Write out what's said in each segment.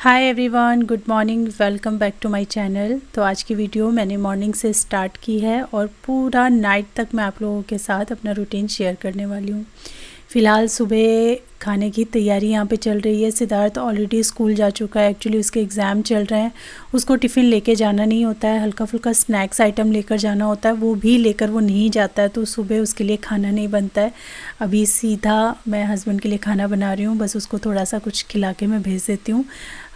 Hi everyone, good morning, welcome back to my channel. तो आज की वीडियो मैंने मॉर्निंग से स्टार्ट की है और पूरा नाइट तक मैं आप लोगों के साथ अपना रूटीन शेयर करने वाली हूँ। फ़िलहाल सुबह खाने की तैयारी यहाँ पे चल रही है। सिद्धार्थ ऑलरेडी स्कूल जा चुका है, एक्चुअली उसके एग्ज़ाम चल रहे हैं। उसको टिफ़िन लेके जाना नहीं होता है, हल्का फुल्का स्नैक्स आइटम लेकर जाना होता है, वो भी लेकर वो नहीं जाता है, तो सुबह उसके लिए खाना नहीं बनता है। अभी सीधा मैं हस्बैंड के लिए खाना बना रही हूँ, बस उसको थोड़ा सा कुछ खिला के मैं भेज देती हूँ।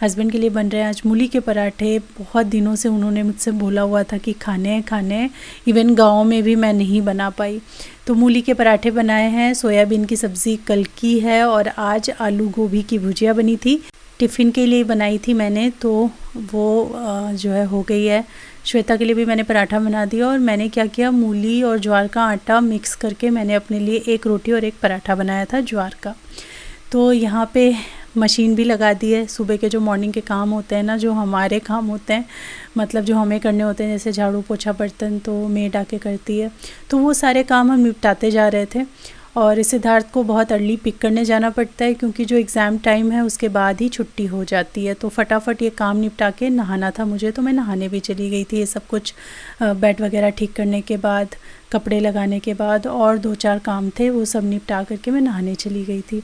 हस्बैंड के लिए बन रहे हैं आज मूली के पराठे। बहुत दिनों से उन्होंने मुझसे बोला हुआ था कि खाने हैं, इवन गाँव में भी मैं नहीं बना पाई। तो मूली के पराठे बनाए हैं, सोयाबीन की सब्ज़ी कल की है और आज आलू गोभी की भुजिया बनी थी। टिफ़िन के लिए बनाई थी मैंने, तो वो जो है हो गई है। श्वेता के लिए भी मैंने पराठा बना दिया और मैंने क्या किया, मूली और ज्वार का आटा मिक्स करके मैंने अपने लिए एक रोटी और एक पराठा बनाया था ज्वार का। तो यहाँ पे मशीन भी लगा दी है। सुबह के जो मॉर्निंग के काम होते हैं ना, जो हमारे काम होते हैं, मतलब जो हमें करने होते हैं, जैसे झाड़ू पोछा बर्तन तो मेड आके करती है, तो वो सारे काम हम निपटाते जा रहे थे। और सिद्धार्थ को बहुत अर्ली पिक करने जाना पड़ता है क्योंकि जो एग्ज़ाम टाइम है उसके बाद ही छुट्टी हो जाती है। तो फटाफट ये काम निपटा के नहाना था मुझे, तो मैं नहाने भी चली गई थी। ये सब कुछ बेड वगैरह ठीक करने के बाद, कपड़े लगाने के बाद और 2-4 काम थे, वो सब निपटा करके मैं नहाने चली गई थी।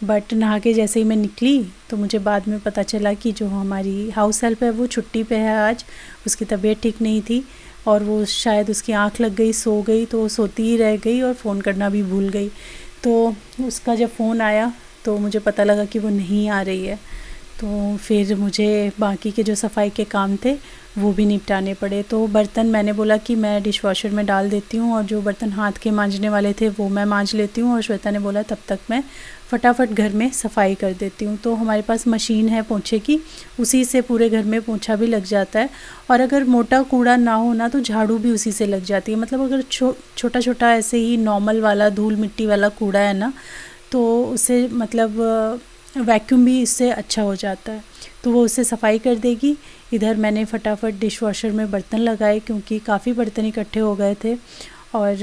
बट नहा के जैसे ही मैं निकली तो मुझे बाद में पता चला कि जो हमारी हाउस हेल्प है वो छुट्टी पे है आज। उसकी तबीयत ठीक नहीं थी और वो शायद उसकी आंख लग गई, सो गई, तो वो सोती ही रह गई और फ़ोन करना भी भूल गई। तो उसका जब फ़ोन आया तो मुझे पता लगा कि वो नहीं आ रही है। तो फिर मुझे बाकी के जो सफाई के काम थे वो भी निपटाने पड़े। तो बर्तन मैंने बोला कि मैं डिश वॉशर में डाल देती हूँ और जो बर्तन हाथ के मांजने वाले थे वो मैं मांज लेती हूँ, और श्वेता ने बोला तब तक मैं फटाफट घर में सफाई कर देती हूँ। तो हमारे पास मशीन है पोंछे की, उसी से पूरे घर में पोंछा भी लग जाता है। और अगर मोटा कूड़ा ना हो ना तो झाड़ू भी उसी से लग जाती है। मतलब अगर छोटा छोटा ऐसे ही नॉर्मल वाला धूल मिट्टी वाला कूड़ा है ना, तो उसे मतलब वैक्यूम भी इससे अच्छा हो जाता है, तो वो उससे सफाई कर देगी। इधर मैंने फटाफट डिश वॉशर में बर्तन लगाए क्योंकि काफ़ी बर्तन इकट्ठे हो गए थे और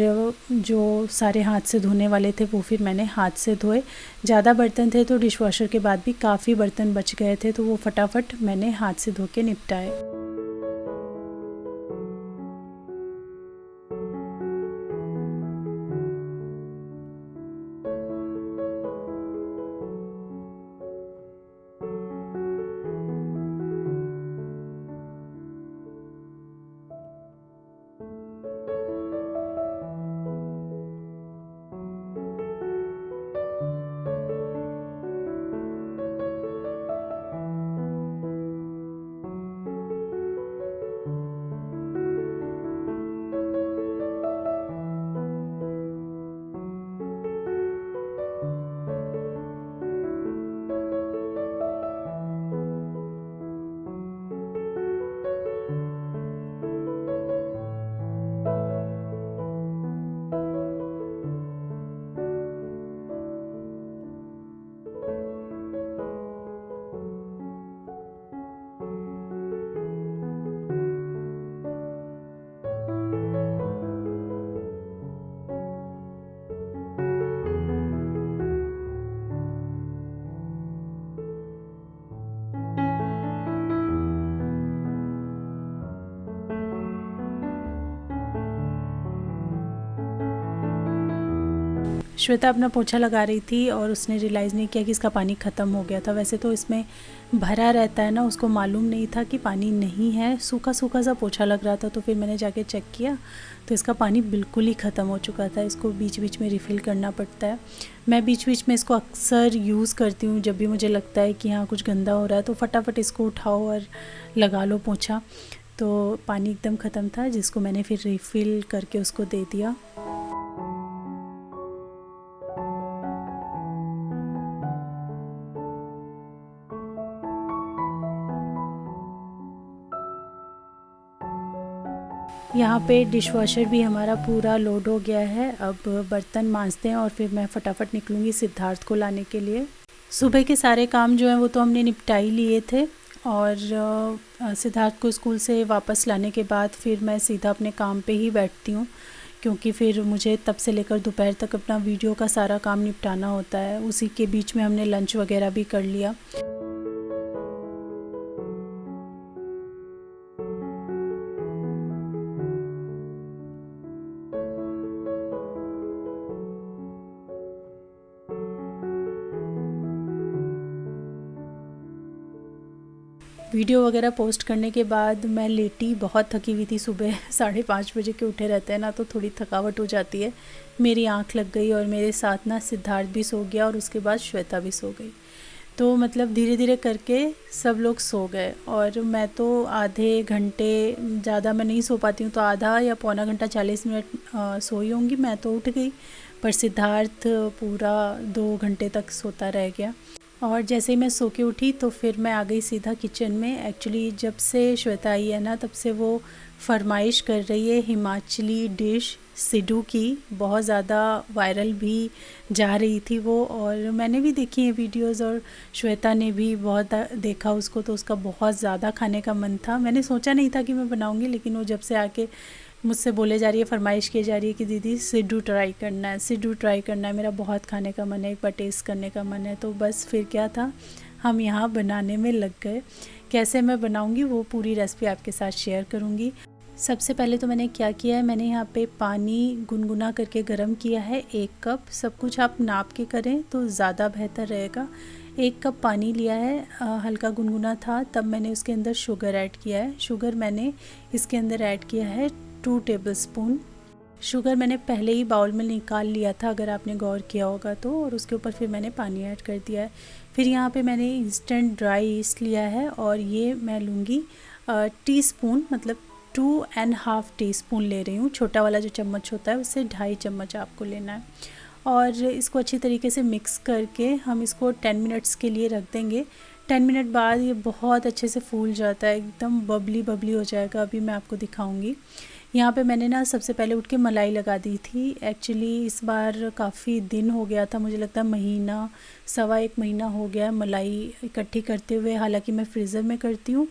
जो सारे हाथ से धोने वाले थे वो फिर मैंने हाथ से धोए। ज़्यादा बर्तन थे तो डिश वॉशर के बाद भी काफ़ी बर्तन बच गए थे, तो वो फटाफट मैंने हाथ से धो के निपटाए। श्वेता अपना पोछा लगा रही थी और उसने रियलाइज़ नहीं किया कि इसका पानी ख़त्म हो गया था। वैसे तो इसमें भरा रहता है ना, उसको मालूम नहीं था कि पानी नहीं है, सूखा सूखा सा पोछा लग रहा था। तो फिर मैंने जाके चेक किया तो इसका पानी बिल्कुल ही ख़त्म हो चुका था। इसको बीच बीच में रिफ़िल करना पड़ता है। मैं बीच बीच में इसको अक्सर यूज़ करती हूँ, जब भी मुझे लगता है कि हाँ कुछ गंदा हो रहा है तो फटाफट इसको उठाओ और लगा लो पोछा। तो पानी एकदम ख़त्म था, जिसको मैंने फिर रिफ़िल करके उसको दे दिया। यहाँ पे डिश वॉशर भी हमारा पूरा लोड हो गया है। अब बर्तन मांजते हैं और फिर मैं फटाफट निकलूँगी सिद्धार्थ को लाने के लिए। सुबह के सारे काम जो हैं वो तो हमने निपटा ही लिए थे और सिद्धार्थ को स्कूल से वापस लाने के बाद फिर मैं सीधा अपने काम पे ही बैठती हूँ, क्योंकि फिर मुझे तब से लेकर दोपहर तक अपना वीडियो का सारा काम निपटाना होता है। उसी के बीच में हमने लंच वगैरह भी कर लिया। वीडियो वगैरह पोस्ट करने के बाद मैं लेटी, बहुत थकी हुई थी। सुबह 5:30 बजे के उठे रहते हैं ना, तो थोड़ी थकावट हो जाती है। मेरी आंख लग गई और मेरे साथ ना सिद्धार्थ भी सो गया और उसके बाद श्वेता भी सो गई। तो मतलब धीरे धीरे करके सब लोग सो गए और मैं तो आधे घंटे, ज़्यादा मैं नहीं सो पाती हूँ, तो आधा या पौना घंटा 40 मिनट सोई होंगी। मैं तो उठ गई, पर सिद्धार्थ पूरा 2 घंटे तक सोता रह गया। और जैसे ही मैं सो के उठी तो फिर मैं आ गई सीधा किचन में। एक्चुअली जब से श्वेता आई है ना, तब से वो फरमाइश कर रही है हिमाचली डिश सिड्डू की। बहुत ज़्यादा वायरल भी जा रही थी वो, और मैंने भी देखी है वीडियोस, और श्वेता ने भी बहुत देखा उसको, तो उसका बहुत ज़्यादा खाने का मन था। मैंने सोचा नहीं था कि मैं बनाऊंगी, लेकिन वो जब से आके मुझसे बोले जा रही है, फरमाइश की जा रही है कि दीदी सिड्डू ट्राई करना है, सिड्डू ट्राई करना है, मेरा बहुत खाने का मन है, एक बार टेस्ट करने का मन है। तो बस फिर क्या था, हम यहाँ बनाने में लग गए। कैसे मैं बनाऊँगी वो पूरी रेसिपी आपके साथ शेयर करूँगी। सबसे पहले तो मैंने क्या किया है, मैंने यहाँ पे पानी गुनगुना करके गरम किया है 1 कप। सब कुछ आप नाप के करें तो ज़्यादा बेहतर रहेगा। 1 कप पानी लिया है, हल्का गुनगुना था। तब मैंने उसके अंदर शुगर ऐड किया है। शुगर मैंने इसके अंदर ऐड किया है 2 टेबलस्पून। शुगर मैंने पहले ही बाउल में निकाल लिया था, अगर आपने गौर किया होगा तो, और उसके ऊपर फिर मैंने पानी ऐड कर दिया है। फिर यहाँ पे मैंने इंस्टेंट ड्राई ईस्ट लिया है, और ये मैं लूँगी टीस्पून, मतलब 2.5 टीस्पून ले रही हूँ। छोटा वाला जो चम्मच होता है उससे 2.5 चम्मच आपको लेना है। और इसको अच्छी तरीके से मिक्स करके हम इसको 10 मिनट्स के लिए रख देंगे। 10 मिनट बाद ये बहुत अच्छे से फूल जाता है, एकदम बबली बबली हो जाएगा। अभी मैं आपको दिखाऊंगी। यहाँ पे मैंने ना सबसे पहले उठ के मलाई लगा दी थी। एक्चुअली इस बार काफ़ी दिन हो गया था, मुझे लगता है महीना, 1.25 महीना हो गया है मलाई इकट्ठी करते हुए। हालांकि मैं फ्रीज़र में करती हूँ,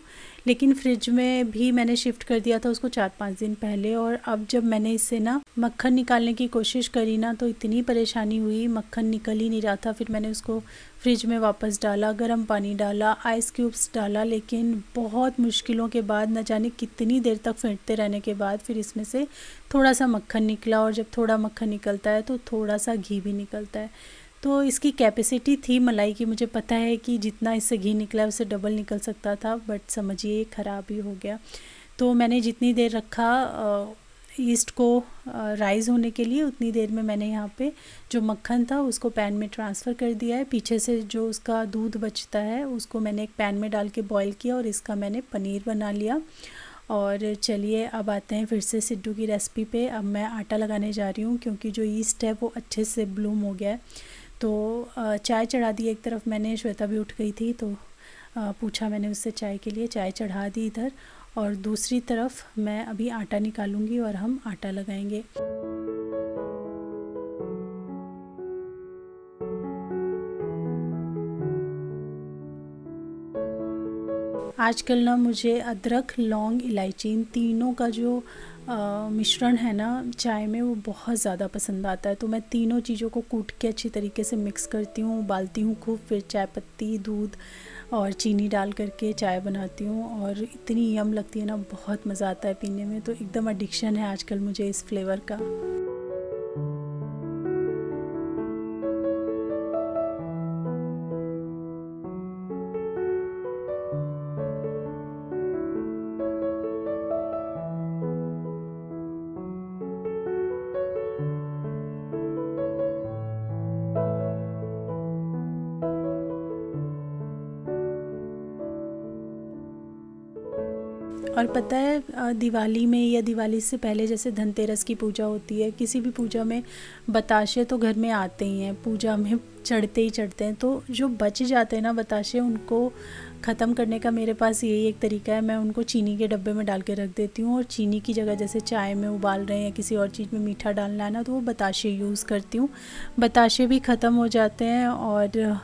लेकिन फ्रिज में भी मैंने शिफ्ट कर दिया था उसको 4-5 दिन पहले। और अब जब मैंने इससे ना मक्खन निकालने की कोशिश करी ना, तो इतनी परेशानी हुई, मक्खन निकल ही नहीं रहा था। फिर मैंने उसको फ्रिज में वापस डाला, गर्म पानी डाला, आइस क्यूब्स डाला, लेकिन बहुत मुश्किलों के बाद, न जाने कितनी देर तक फेंटते रहने के बाद, फिर इसमें से थोड़ा सा मक्खन निकला। और जब थोड़ा मक्खन निकलता है तो थोड़ा सा घी भी निकलता है। तो इसकी कैपेसिटी थी मलाई की, मुझे पता है कि जितना इससे घी निकला है उससे डबल निकल सकता था, बट समझिए ख़राब ही हो गया। तो मैंने जितनी देर रखा ईस्ट को राइज़ होने के लिए, उतनी देर में मैंने यहाँ पे जो मक्खन था उसको पैन में ट्रांसफ़र कर दिया है। पीछे से जो उसका दूध बचता है उसको मैंने एक पैन में डाल के बॉईल किया, और इसका मैंने पनीर बना लिया। और चलिए अब आते हैं फिर से सिड्डू की रेसिपी पे। अब मैं आटा लगाने जा रही हूँ, क्योंकि जो ईस्ट है वो अच्छे से ब्लूम हो गया है। तो चाय चढ़ा दी एक तरफ मैंने, श्वेता भी उठ गई थी, तो पूछा मैंने उससे चाय के लिए, चाय चढ़ा दी इधर। और दूसरी तरफ मैं अभी आटा निकालूंगी और हम आटा लगाएंगे। आजकल ना मुझे अदरक, लौंग, इलायची, इन तीनों का जो मिश्रण है ना चाय में, वो बहुत ज़्यादा पसंद आता है। तो मैं तीनों चीज़ों को कूट के अच्छी तरीके से मिक्स करती हूँ, उबालती हूँ खूब, फिर चाय पत्ती, दूध और चीनी डाल करके चाय बनाती हूँ, और इतनी यम लगती है ना, बहुत मज़ा आता है पीने में। तो एकदम एडिक्शन है आजकल मुझे इस फ्लेवर का। और पता है दिवाली में या दिवाली से पहले, जैसे धनतेरस की पूजा होती है, किसी भी पूजा में बताशे तो घर में आते ही हैं, पूजा में चढ़ते ही चढ़ते हैं। तो जो बच जाते हैं ना बताशे, उनको ख़त्म करने का मेरे पास यही एक तरीका है, मैं उनको चीनी के डब्बे में डाल के रख देती हूँ। और चीनी की जगह जैसे चाय में उबाल रहे हैं या किसी और चीज़ में मीठा डालना है ना, तो वो बताशे यूज़ करती हूँ। बताशे भी ख़त्म हो जाते हैं, और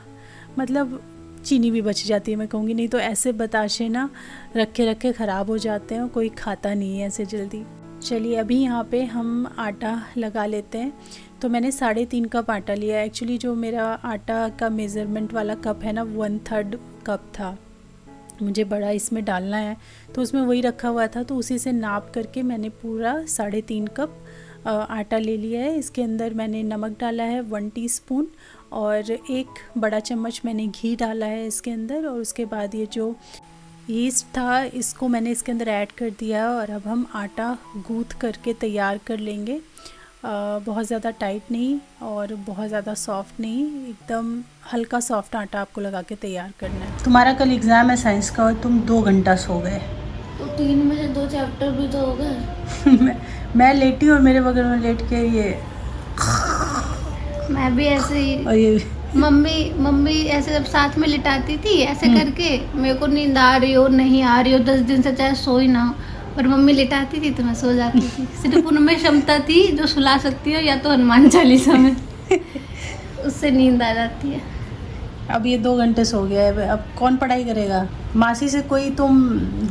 मतलब चीनी भी बच जाती है मैं कहूँगी। नहीं तो ऐसे बताशे ना रखे रखे ख़राब हो जाते हैं, कोई खाता नहीं है ऐसे जल्दी। चलिए अभी यहाँ पे हम आटा लगा लेते हैं। तो मैंने 3.5 कप आटा लिया है। एक्चुअली जो मेरा आटा का मेज़रमेंट वाला कप है ना, 1/3 कप था, मुझे बड़ा इसमें डालना है, तो उसमें वही रखा हुआ था, तो उसी से नाप करके मैंने पूरा 3.5 कप आटा ले लिया है। इसके अंदर मैंने नमक डाला है 1 टीस्पून, और 1 बड़ा चम्मच मैंने घी डाला है इसके अंदर। और उसके बाद ये जो ईस्ट था, इसको मैंने इसके अंदर ऐड कर दिया और अब हम आटा गूँथ करके तैयार कर लेंगे। बहुत ज़्यादा टाइट नहीं और बहुत ज़्यादा सॉफ्ट नहीं, एकदम हल्का सॉफ्ट आटा आपको लगा के तैयार करना है। तुम्हारा कल एग्ज़ाम है साइंस का और तुम 2 घंटा सो गए। तो 3 में से 2 चैप्टर भी तो हो गए। मैं लेटी और मेरे बगल में लेट के ये मैं भी ऐसे ही, और ये मम्मी ऐसे जब साथ में लिटाती थी ऐसे करके, मेरे को नींद आ रही हो नहीं आ रही हो 10 दिन से चाहे सो ही ना हो, पर मम्मी लिटाती थी तो मैं सो जाती थी। सिर्फ उनमें क्षमता थी जो सुला सकती है, या तो हनुमान चालीसा में, उससे नींद आ जाती है। अब ये 2 घंटे सो गया है, अब कौन पढ़ाई करेगा। मासी से कोई तुम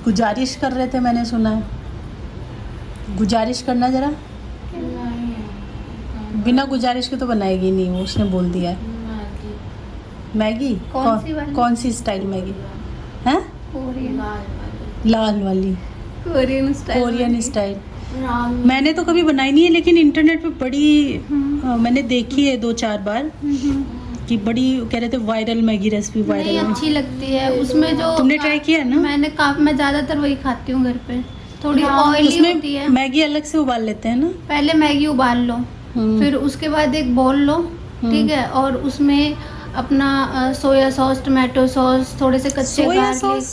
गुजारिश कर रहे थे, मैंने सुना है। गुजारिश करना ज़रा। बिना गुजारिश के तो बनाएगी नहीं वो, उसने बोल दिया है। मैगी कौन सी स्टाइल मैगी है? लाल वाली कोरियन स्टाइल। मैंने तो कभी बनाई नहीं है, लेकिन इंटरनेट पे बड़ी मैंने देखी है 2-4 बार कि बड़ी कह रहे थे वायरल मैगी रेसिपी वायरल अच्छी लगती है। उसमें जो तुमने ट्राई किया है ना? मैं ज़्यादातर वही खाती हूँ घर पे। थोड़ी ऑयली होती है। मैगी अलग से उबाल लेते हैं ना? पहले मैगी उबाल लो, फिर उसके बाद एक बाउल लो, ठीक है, और उसमें अपना सोया सॉस, टमाटो सॉस, थोड़े से कच्चे गार्लिक,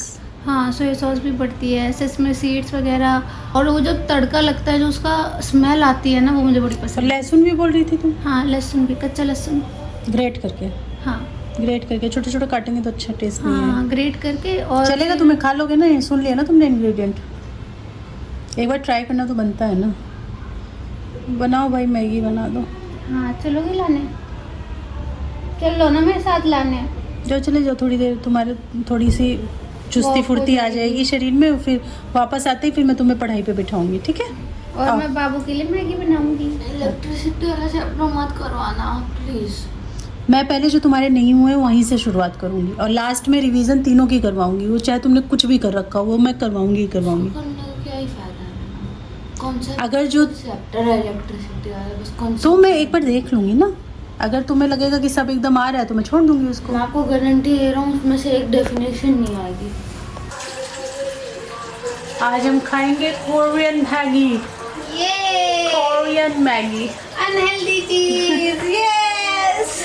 हाँ सोया सॉस भी पड़ती है, सेसमे सीड्स वगैरह, और वो जब तड़का लगता है जो उसका स्मेल आती है ना, वो मुझे बड़ी पसंद है। लहसुन भी बोल रही थी तुम? हाँ लहसुन भी, कच्चा लहसुन ग्रेट करके। हाँ ग्रेट करके छोटे छोटे काटेंगे तो अच्छा टेस्ट नहीं है। हाँ ग्रेट करके। और चलेगा तुम्हें, खा लोगे ना? सुन लिया ना तुमने इंग्रेडिएंट, एक बार ट्राई करना तो बनता है ना। बनाओ भाई, मैगी बना दो। हाँ चलोगे लाने? चलो ना मेरे साथ लाने। जाओ, चले जाओ, थोड़ी देर तुम्हारे थोड़ी सी चुस्ती फुर्ती आ जाएगी शरीर में, फिर वापस आते ही फिर मैं तुम्हें पढ़ाई पे बिठाऊंगी, ठीक है? और मैं बाबू के लिए मैगी बनाऊंगी। इलेक्ट्रिसिटी वाला चैप्टर मत करवाना प्लीज। मैं पहले जो तुम्हारे नहीं हुए वहीं से शुरुआत करूंगी और लास्ट में रिवीजन तीनों की करवाऊंगी। वो चाहे तुमने कुछ भी कर रखा हो वो मैं करवाऊंगी ही करवाऊंगी। क्या ही फायदा है? कौन सा अगर जो चैप्टर है इलेक्ट्रिसिटी वाला, बस कौन सा? तो मैं एक बार देख लूंगी ना, अगर तुम्हें लगेगा कि सब एकदम आ रहा है तो मैं छोड़ दूंगी उसको। मैं आपको गारंटी दे रहा हूँ उसमें से एक डेफिनेशन नहीं आएगी। आज हम खाएंगे कोरियन मैगी। ये कोरियन मैगी, अनहेल्दी चीज। यस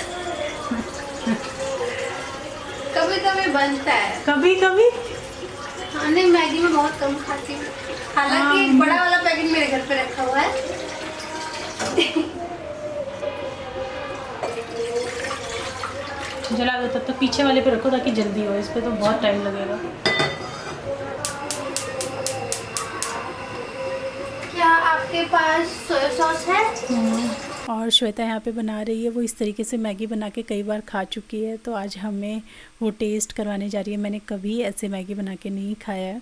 कभी कभी बनता है, कभी कभी। हाँ नहीं, मैगी में बहुत कम खाती हूँ, हालांकि एक बड़ा वाला पैकेट मेरे घर पे रखा हुआ है। जला दो, तब तक पीछे वाले पे रखो ताकि जल्दी हो, इस पे तो बहुत टाइम लगेगा। क्या आपके पास सोया सॉस है? और श्वेता यहाँ पे बना रही है, वो इस तरीके से मैगी बना के कई बार खा चुकी है, तो आज हमें वो टेस्ट करवाने जा रही है। मैंने कभी ऐसे मैगी बना के नहीं खाया है,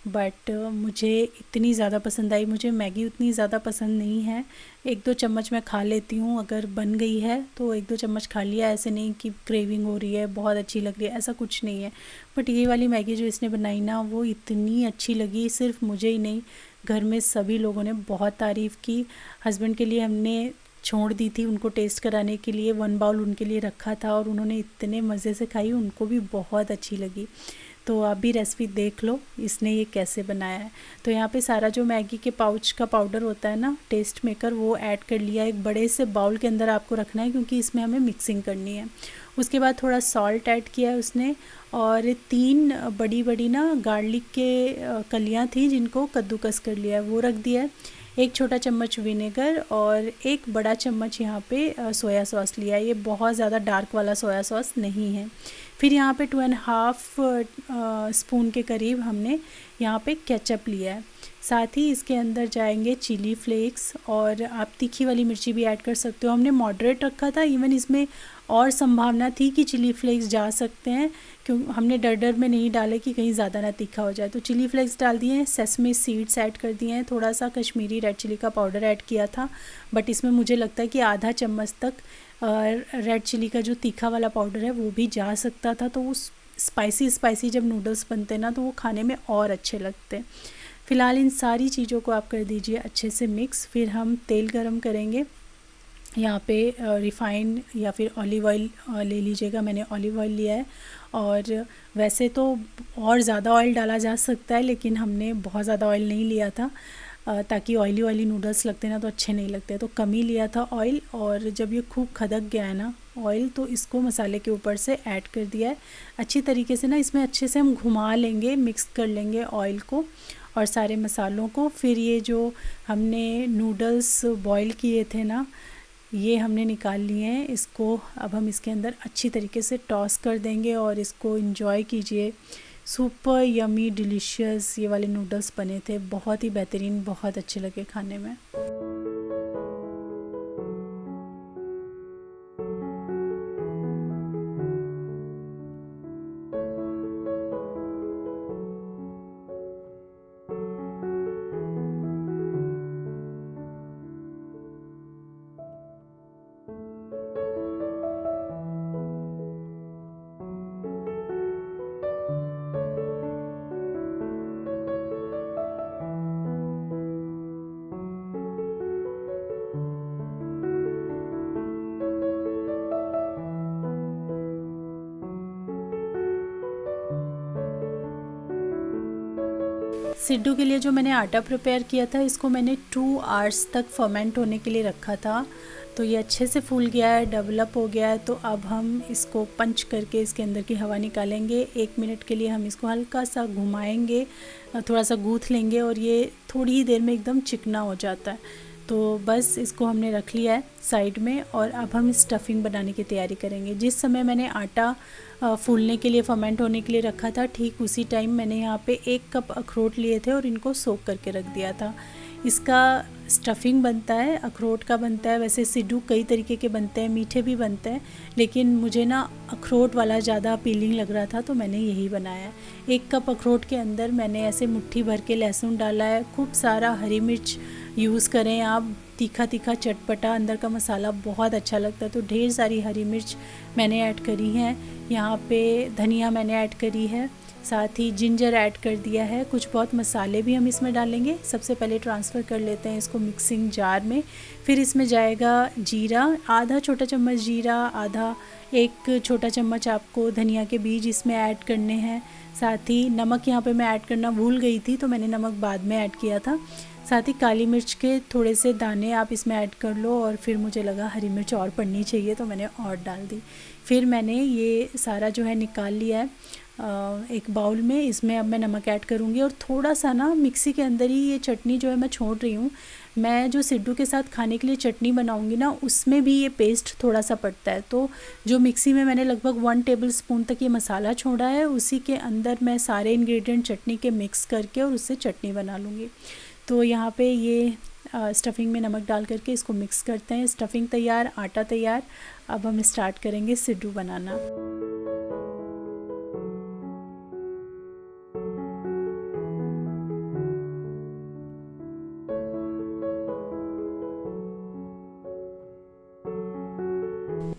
बट मुझे इतनी ज़्यादा पसंद आई। मुझे मैगी उतनी ज़्यादा पसंद नहीं है, 1-2 चम्मच मैं खा लेती हूँ, अगर बन गई है तो 1-2 चम्मच खा लिया। ऐसे नहीं कि क्रेविंग हो रही है, बहुत अच्छी लग रही है, ऐसा कुछ नहीं है। बट ये वाली मैगी जो इसने बनाई ना, वो इतनी अच्छी लगी, सिर्फ मुझे ही नहीं, घर में सभी लोगों ने बहुत तारीफ़ की। हस्बैंड के लिए हमने छोड़ दी थी उनको टेस्ट कराने के लिए, 1 बाउल उनके लिए रखा था और उन्होंने इतने मज़े से खाई, उनको भी बहुत अच्छी लगी। तो आप भी रेसिपी देख लो इसने ये कैसे बनाया है। तो यहाँ पे सारा जो मैगी के पाउच का पाउडर होता है ना, टेस्ट मेकर, वो ऐड कर लिया। एक बड़े से बाउल के अंदर आपको रखना है क्योंकि इसमें हमें मिक्सिंग करनी है। उसके बाद थोड़ा सॉल्ट ऐड किया है उसने, और 3 बड़ी बड़ी ना गार्लिक के कलियाँ थी जिनको कद्दूकस कर लिया है, वो रख दिया है। 1 छोटा चम्मच विनेगर और 1 बड़ा चम्मच यहाँ पे सोया सॉस लिया है। ये बहुत ज़्यादा डार्क वाला सोया सॉस नहीं है। फिर यहाँ पे 2.5 स्पून के करीब हमने यहाँ पे केचप लिया है। साथ ही इसके अंदर जाएंगे चिली फ्लेक्स, और आप तीखी वाली मिर्ची भी ऐड कर सकते हो। हमने मॉडरेट रखा था, इवन इसमें और संभावना थी कि चिली फ्लेक्स जा सकते हैं, क्यों हमने डर में नहीं डाले कि कहीं ज़्यादा ना तीखा हो जाए, तो चिली फ्लेक्स डाल दिए हैं। सेसमे सीड्स ऐड कर दिए हैं, थोड़ा सा कश्मीरी रेड चिली का पाउडर ऐड किया था, बट इसमें मुझे लगता है कि आधा चम्मच तक रेड चिली का जो तीखा वाला पाउडर है वो भी जा सकता था। तो वो स्पाइसी जब नूडल्स बनते ना तो वो खाने में और अच्छे लगते। फ़िलहाल इन सारी चीज़ों को आप कर दीजिए अच्छे से मिक्स। फिर हम तेल गरम करेंगे। यहाँ पे रिफ़ाइंड या फिर ऑलिव ऑयल ले लीजिएगा, मैंने ऑलिव ऑयल लिया है। और वैसे तो और ज़्यादा ऑयल डाला जा सकता है, लेकिन हमने बहुत ज़्यादा ऑयल नहीं लिया था ताकि ऑयली नूडल्स लगते ना तो अच्छे नहीं लगते, तो कम ही लिया था ऑयल। और जब ये खूब खदक गया है ना ऑयल, तो इसको मसाले के ऊपर से ऐड कर दिया है अच्छी तरीके से ना। इसमें अच्छे से हम घुमा लेंगे, मिक्स कर लेंगे ऑयल को और सारे मसालों को। फिर ये जो हमने नूडल्स बॉईल किए थे ना, ये हमने निकाल लिए हैं। इसको अब हम इसके अंदर अच्छी तरीके से टॉस कर देंगे और इसको एंजॉय कीजिए। सुपर यमी डिलीशियस ये वाले नूडल्स बने थे, बहुत ही बेहतरीन, बहुत अच्छे लगे खाने में। सिड्डू के लिए जो मैंने आटा प्रिपेयर किया था, इसको मैंने 2 आवर्स तक फर्मेंट होने के लिए रखा था। तो ये अच्छे से फूल गया है, डेवलप हो गया है। तो अब हम इसको पंच करके इसके अंदर की हवा निकालेंगे। 1 मिनट के लिए हम इसको हल्का सा घुमाएंगे, थोड़ा सा गूँथ लेंगे और ये थोड़ी ही देर में एकदम चिकना हो जाता है। तो बस इसको हमने रख लिया है साइड में और अब हम स्टफिंग बनाने की तैयारी करेंगे। जिस समय मैंने आटा फूलने के लिए, फर्मेंट होने के लिए रखा था, ठीक उसी टाइम मैंने यहाँ पे 1 कप अखरोट लिए थे और इनको सोक करके रख दिया था। इसका स्टफिंग बनता है, अखरोट का बनता है। वैसे सिड्डू कई तरीके के बनते हैं, मीठे भी बनते हैं, लेकिन मुझे ना अखरोट वाला ज़्यादा अपीलिंग लग रहा था तो मैंने यही बनाया है। 1 कप अखरोट के अंदर मैंने ऐसे मुट्ठी भर के लहसुन डाला है। खूब सारा हरी मिर्च यूज़ करें आप, तीखा तीखा चटपटा अंदर का मसाला बहुत अच्छा लगता है। तो ढेर सारी हरी मिर्च मैंने ऐड करी हैं। यहाँ पे धनिया मैंने ऐड करी है, साथ ही जिंजर ऐड कर दिया है। कुछ बहुत मसाले भी हम इसमें डालेंगे। सबसे पहले ट्रांसफ़र कर लेते हैं इसको मिक्सिंग जार में। फिर इसमें जाएगा जीरा, आधा छोटा चम्मच जीरा, आधा 1 छोटा चम्मच आपको धनिया के बीज इसमें ऐड करने हैं। साथ ही नमक यहाँ पे मैं ऐड करना भूल गई थी तो मैंने नमक बाद में ऐड किया था। साथ ही काली मिर्च के थोड़े से दाने आप इसमें ऐड कर लो और फिर मुझे लगा हरी मिर्च और पड़नी चाहिए तो मैंने और डाल दी। फिर मैंने ये सारा जो है निकाल लिया है एक बाउल में। इसमें अब मैं नमक ऐड करूँगी और थोड़ा सा ना मिक्सी के अंदर ही ये चटनी जो है मैं छोड़ रही हूँ। मैं जो सिड्डू के साथ खाने के लिए चटनी बनाऊँगी ना, उसमें भी ये पेस्ट थोड़ा सा पड़ता है। तो जो मिक्सी में मैंने लगभग 1 टेबलस्पून तक ये मसाला छोड़ा है, उसी के अंदर मैं सारे इंग्रेडिएंट चटनी के मिक्स करके और उससे चटनी बना लूँगी। तो यहाँ पे ये स्टफिंग में नमक डाल करके इसको मिक्स करते हैं। स्टफिंग तैयार, आटा तैयार। अब हम स्टार्ट करेंगे सिड्डू बनाना।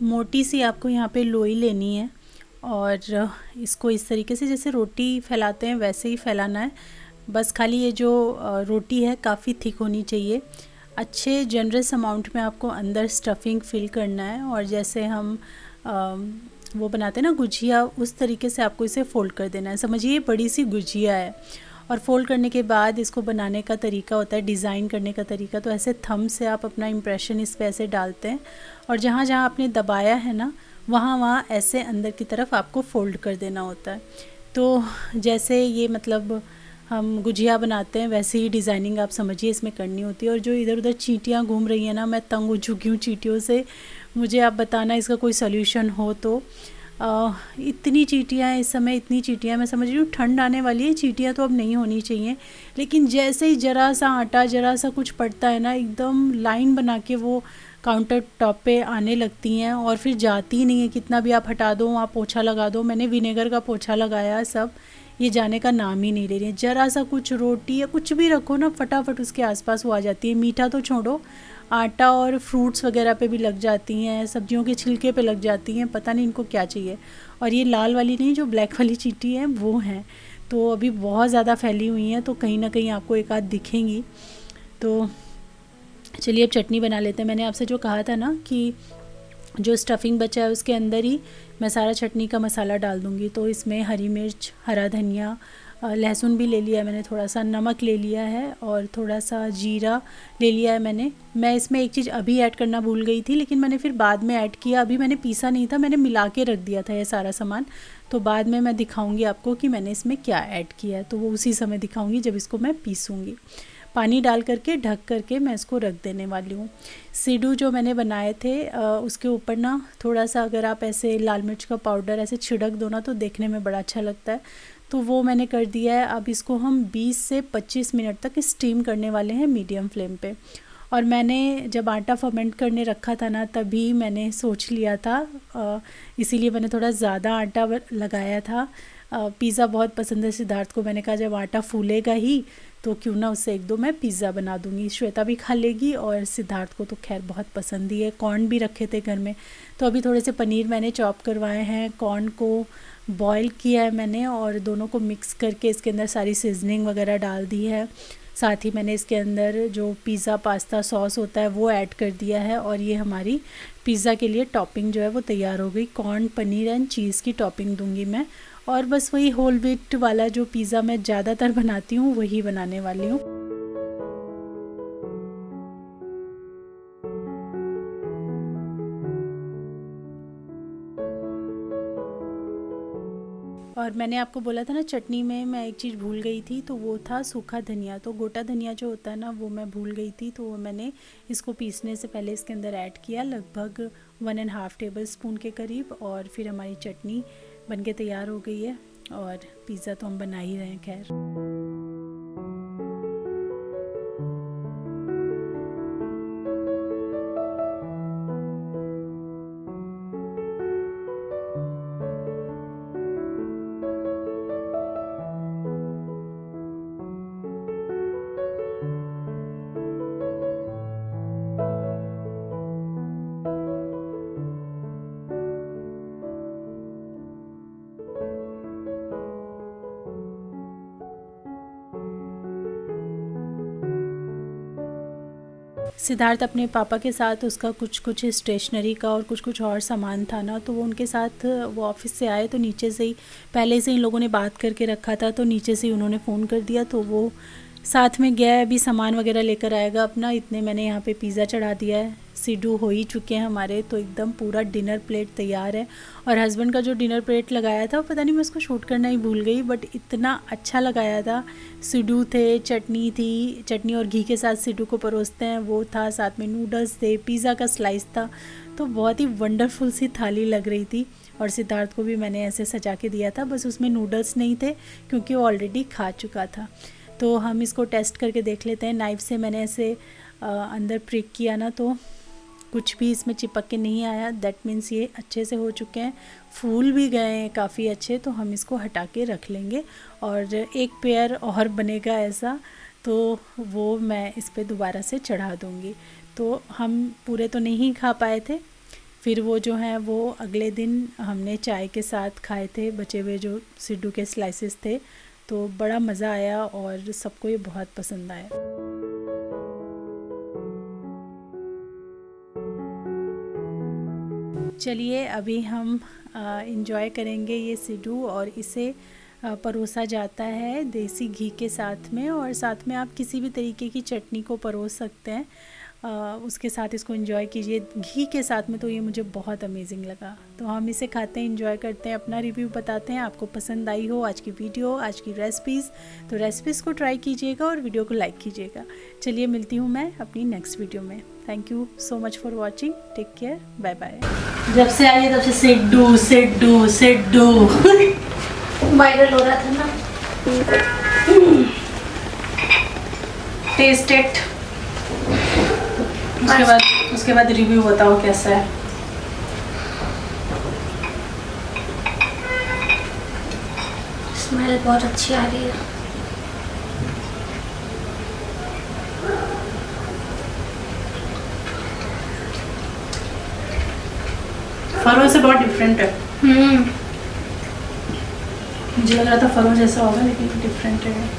मोटी सी आपको यहाँ पे लोई लेनी है और इसको इस तरीके से जैसे रोटी फैलाते हैं वैसे ही फैलाना है। बस खाली ये जो रोटी है काफ़ी थिक होनी चाहिए। अच्छे जनरस अमाउंट में आपको अंदर स्टफिंग फिल करना है और जैसे हम वो बनाते हैं ना गुजिया, उस तरीके से आपको इसे फ़ोल्ड कर देना है। समझिए बड़ी सी गुजिया है और फ़ोल्ड करने के बाद इसको बनाने का तरीका होता है, डिज़ाइन करने का तरीका। तो ऐसे थंब से आप अपना इम्प्रेशन इस पे ऐसे डालते हैं और जहाँ जहाँ आपने दबाया है ना, वहाँ वहाँ ऐसे अंदर की तरफ आपको फ़ोल्ड कर देना होता है। तो जैसे ये मतलब हम गुजिया बनाते हैं वैसे ही डिज़ाइनिंग आप समझिए इसमें करनी होती है। और जो इधर उधर चींटियाँ घूम रही हैं ना, मैं तंग हो चुकी हूँ चींटियों से। मुझे आप बताना इसका कोई सॉल्यूशन हो तो। इतनी चींटियाँ इस समय, इतनी चींटियाँ, मैं समझ रही हूँ ठंड आने वाली है, चींटियाँ तो अब नहीं होनी चाहिए, लेकिन जैसे ही ज़रा सा आटा, ज़रा सा कुछ पड़ता है ना, एकदम लाइन बना के वो काउंटर टॉप पे आने लगती हैं और फिर जाती ही नहीं है। कितना भी आप हटा दो, आप पोछा लगा दो, मैंने विनेगर का पोछा लगाया, सब ये जाने का नाम ही नहीं ले रही है। ज़रा सा कुछ रोटी या कुछ भी रखो ना, फटाफट उसके आसपास वो आ जाती है। मीठा तो छोड़ो, आटा और फ्रूट्स वगैरह पे भी लग जाती हैं, सब्जियों के छिलके पे लग जाती हैं, पता नहीं इनको क्या चाहिए। और ये लाल वाली नहीं, जो ब्लैक वाली चींटी है वो हैं, तो अभी बहुत ज़्यादा फैली हुई हैं, तो कहीं ना कहीं आपको एक आध दिखेंगी। तो चलिए अब चटनी बना लेते हैं। मैंने आपसे जो कहा था ना कि जो स्टफिंग बचा है उसके अंदर ही मैं सारा चटनी का मसाला डाल दूँगी। तो इसमें हरी मिर्च, हरा धनिया, लहसुन भी ले लिया है मैंने, थोड़ा सा नमक ले लिया है और थोड़ा सा जीरा ले लिया है मैंने। मैं इसमें एक चीज़ अभी ऐड करना भूल गई थी, लेकिन मैंने फिर बाद में ऐड किया। अभी मैंने पीसा नहीं था, मैंने मिला के रख दिया था ये सारा सामान। तो बाद में मैं दिखाऊंगी आपको कि मैंने इसमें क्या ऐड किया है, तो वो उसी समय दिखाऊंगी जब इसको मैं पीसूँगी। पानी डाल करके ढक करके मैं इसको रख देने वाली हूँ। सिड्डू जो मैंने बनाए थे उसके ऊपर ना थोड़ा सा अगर आप ऐसे लाल मिर्च का पाउडर ऐसे छिड़क दो ना तो देखने में बड़ा अच्छा लगता है। तो वो मैंने कर दिया है। अब इसको हम 20 से 25 मिनट तक स्टीम करने वाले हैं मीडियम फ्लेम पे। और मैंने जब आटा फर्मेंट करने रखा था ना तभी मैंने सोच लिया था, इसीलिए मैंने थोड़ा ज़्यादा आटा लगाया था। पिज़्ज़ा बहुत पसंद है सिद्धार्थ को, मैंने कहा जब आटा फूलेगा ही तो क्यों ना उससे एक दो मैं पिज़्ज़ा बना दूँगी। श्वेता भी खा लेगी और सिद्धार्थ को तो खैर बहुत पसंद ही है। कॉर्न भी रखे थे घर में, तो अभी थोड़े से पनीर मैंने चॉप करवाए हैं, कॉर्न को बॉईल किया है मैंने और दोनों को मिक्स करके इसके अंदर सारी सीजनिंग वगैरह डाल दी है। साथ ही मैंने इसके अंदर जो पिज़्ज़ा पास्ता सॉस होता है वो ऐड कर दिया है। और ये हमारी पिज़्ज़ा के लिए टॉपिंग जो है वो तैयार हो गई। कॉर्न, पनीर एंड चीज़ की टॉपिंग दूंगी मैं। और बस वही होल व्हीट वाला जो पिज़्ज़ा मैं ज़्यादातर बनाती हूँ वही बनाने वाली हूँ। और मैंने आपको बोला था ना चटनी में मैं एक चीज़ भूल गई थी, तो वो था सूखा धनिया। तो गोटा धनिया जो होता है ना वो मैं भूल गई थी, तो वो मैंने इसको पीसने से पहले इसके अंदर ऐड किया, लगभग 1.5 टेबल स्पून के करीब। और फिर हमारी चटनी बनके तैयार हो गई है और पिज़्ज़ा तो हम बना ही रहे हैं खैर। सिद्धार्थ अपने पापा के साथ उसका कुछ स्टेशनरी का और कुछ और सामान था ना, तो वो उनके साथ वो ऑफिस से आए तो नीचे से ही पहले से इन लोगों ने बात करके रखा था, तो नीचे से ही उन्होंने फ़ोन कर दिया। तो वो साथ में गया है, अभी सामान वगैरह लेकर आएगा अपना। इतने मैंने यहाँ पे पिज़्ज़ा चढ़ा दिया है। सिड्डू हो ही चुके हैं हमारे, तो एकदम पूरा डिनर प्लेट तैयार है। और हस्बैंड का जो डिनर प्लेट लगाया था पता नहीं मैं उसको शूट करना ही भूल गई, बट इतना अच्छा लगाया था। सिड्डू थे, चटनी थी, चटनी और घी के साथ सिड्डू को परोसते हैं वो था, साथ में नूडल्स थे, पिज़्ज़ा का स्लाइस था। तो बहुत ही वंडरफुल सी थाली लग रही थी। और सिद्धार्थ को भी मैंने ऐसे सजा के दिया था, बस उसमें नूडल्स नहीं थे क्योंकि वो ऑलरेडी खा चुका था। तो हम इसको टेस्ट करके देख लेते हैं। नाइफ़ से मैंने ऐसे अंदर प्रिक किया ना तो कुछ भी इसमें चिपक के नहीं आया, दैट मीन्स ये अच्छे से हो चुके हैं, फूल भी गए हैं काफ़ी अच्छे। तो हम इसको हटा के रख लेंगे और एक पेयर और बनेगा ऐसा, तो वो मैं इस पर दोबारा से चढ़ा दूँगी। तो हम पूरे तो नहीं खा पाए थे, फिर वो जो है वो अगले दिन हमने चाय के साथ खाए थे, बचे हुए जो सिड्डू के स्लाइसेस थे। तो बड़ा मज़ा आया और सबको ये बहुत पसंद आया। चलिए अभी हम इंजॉय करेंगे ये सिड्डू, और इसे परोसा जाता है देसी घी के साथ में, और साथ में आप किसी भी तरीके की चटनी को परोस सकते हैं, उसके साथ इसको एंजॉय कीजिए घी के साथ में। तो ये मुझे बहुत अमेजिंग लगा। तो हम इसे खाते हैं, एंजॉय करते हैं, अपना रिव्यू बताते हैं। आपको पसंद आई हो आज की वीडियो, आज की रेसिपीज़, तो रेसिपीज़ को ट्राई कीजिएगा और वीडियो को लाइक कीजिएगा। चलिए मिलती हूँ मैं अपनी नेक्स्ट वीडियो में। Thank you so much for watching, take care, bye bye. जब से आई है तब से सिड्डू सिड्डू सिड्डू वायरल हो रहा था ना। टेस्ट इट, उसके बाद रिव्यू बताओ कैसा है। स्मेल बहुत अच्छी आ रही है। फरों से बहुत डिफरेंट है। मुझे लग रहा था फरों जैसा होगा लेकिन डिफरेंट है,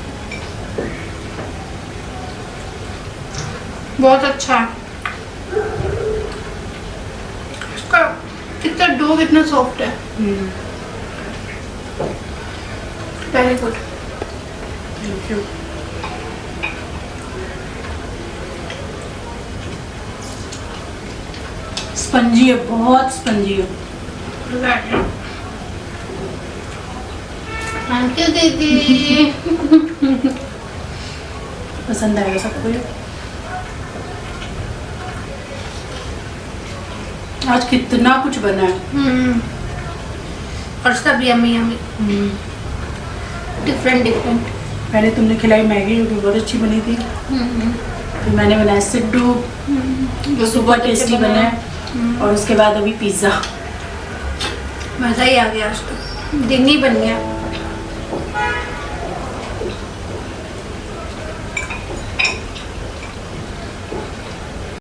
बहुत अच्छा है। इसका कितना डो कितना सॉफ्ट है। Very good. Thank you. Spongy है, बहुत स्पंजी है। थैंक यू दीदी। पसंद आएगा सबको ये। आज कितना कुछ बना है। और सब यम्मी यम्मी, डिफरेंट डिफरेंट। पहले तुमने खिलाई मैगी, जो कि बहुत अच्छी बनी थी। फिर मैंने बनाया सिड्डू, जो सुपर टेस्टी बना है। और उसके बाद अभी पिज़्ज़ा। मज़ा ही आ गया, आज तो दिन ही बन गया।